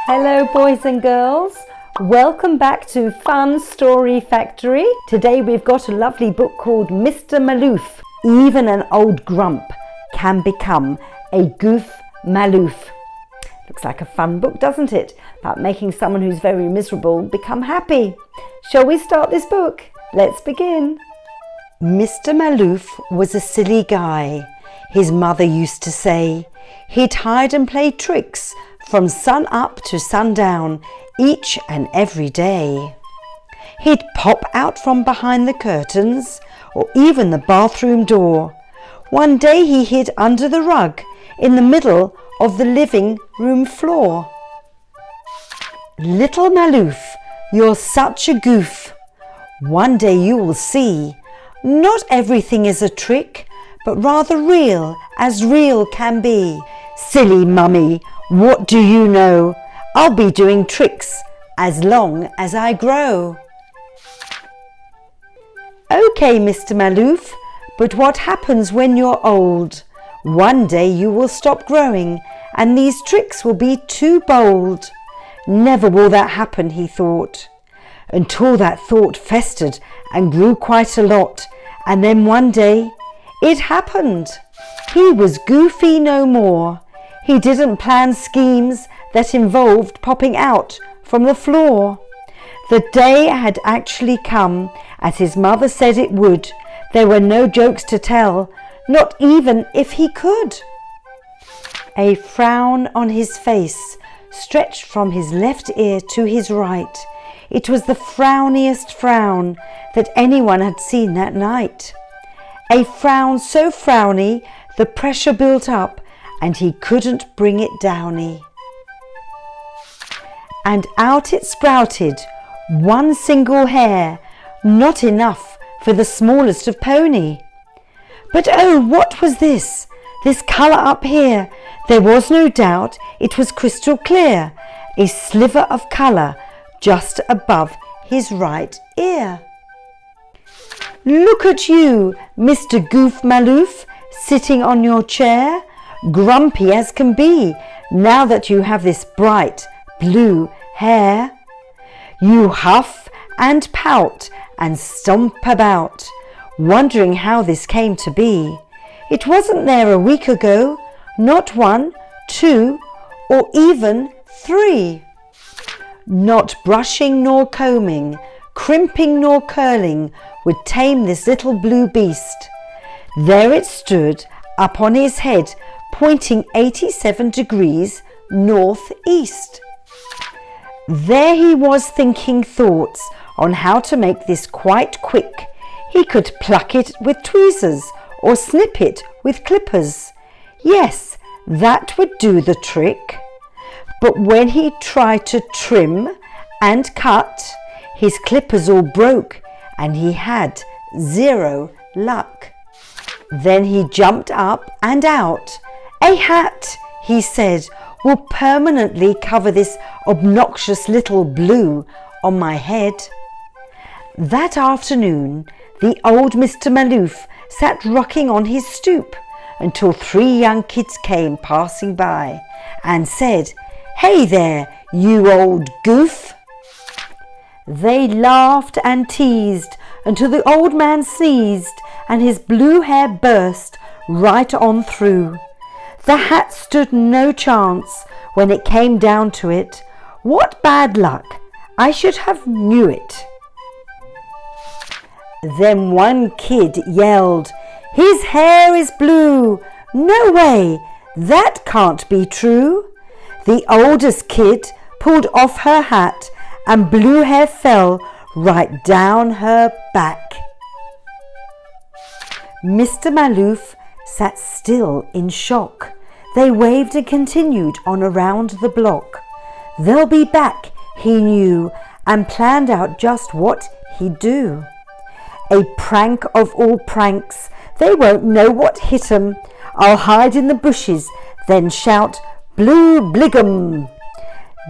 Hello boys and girls, welcome back to Fun Story Factory. Today we've got a lovely book called Mr. Maloof. Even an old grump can become a goof Maloof. Looks like a fun book, doesn't it? About making someone who's very miserable become happy. Shall we start this book? Let's begin. Mr. Maloof was a silly guy. His mother used to say he'd hide and play tricks from sun up to sundown each and every day. He'd pop out from behind the curtains or even the bathroom door. One day he hid under the rug in the middle of the living room floor. Little Maloof, you're such a goof. One day you will see, not everything is a trick, but rather real as real can be. Silly mummy, what do you know? I'll be doing tricks as long as I grow. Okay, Mr. Maloof, but what happens when you're old? One day you will stop growing and these tricks will be too bold. Never will that happen, he thought, until that thought festered and grew quite a lot. And then one day it happened. He was goofy no more. He didn't plan schemes that involved popping out from the floor. The day had actually come, as his mother said it would. There were no jokes to tell, not even if he could. A frown on his face stretched from his left ear to his right. It was the frowniest frown that anyone had seen that night. A frown so frowny the pressure built up and he couldn't bring it downy. And out it sprouted, one single hair, not enough for the smallest of pony. But oh, what was this? This colour up here? There was no doubt it was crystal clear, a sliver of colour just above his right ear. Look at you, Mr. Goof Maloof, sitting on your chair, grumpy as can be, now that you have this bright blue hair. You huff and pout and stomp about, wondering how this came to be. It wasn't there a week ago, not 1, 2, or even 3. Not brushing nor combing, crimping nor curling would tame this little blue beast. There it stood up on his head, pointing 87 degrees northeast. There he was thinking thoughts on how to make this quite quick. He could pluck it with tweezers or snip it with clippers. Yes, that would do the trick. But when he tried to trim and cut, his clippers all broke and he had 0 luck. Then he jumped up and out. A hat, he said, will permanently cover this obnoxious little blue on my head. That afternoon, the old Mr. Maloof sat rocking on his stoop until 3 young kids came passing by and said, "Hey there, you old goof." They laughed and teased until the old man sneezed and his blue hair burst right on through. The hat stood no chance when it came down to it. What bad luck! I should have knew it. Then one kid yelled, "His hair is blue! No way! That can't be true!" The oldest kid pulled off her hat and blue hair fell right down her back. Mr. Maloof sat still in shock. They waved and continued on around the block. They'll be back, he knew, and planned out just what he'd do. A prank of all pranks, they won't know what hit 'em. I'll hide in the bushes, then shout, "Blue Bligum!"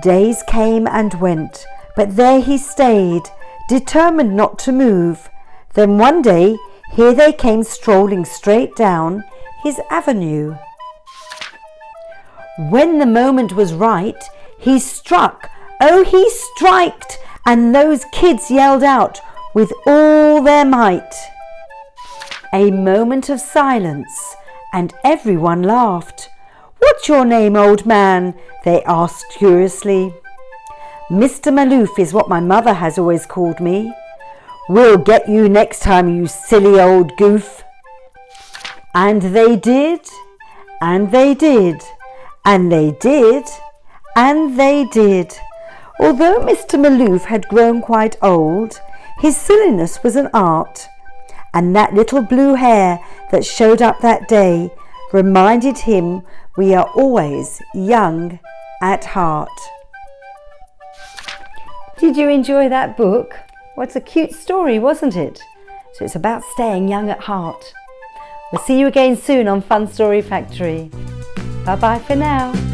Days came and went, but there he stayed, determined not to move. Then one day, here they came strolling straight down his avenue. When the moment was right, He struck, oh he striked, and those kids yelled out with all their might. A moment of silence, and everyone laughed. What's your name, old man? They asked curiously. Mr. Maloof is what my mother has always called me. We'll get you next time, you silly old goof. And they did, and they did, and they did, and they did. Although Mr. Maloof had grown quite old, his silliness was an art, and that little blue hair that showed up that day reminded him we are always young at heart. Did you enjoy that book? Well, it's a cute story, wasn't it? So it's about staying young at heart. We'll see you again soon on Fun Story Factory. Bye-bye for now.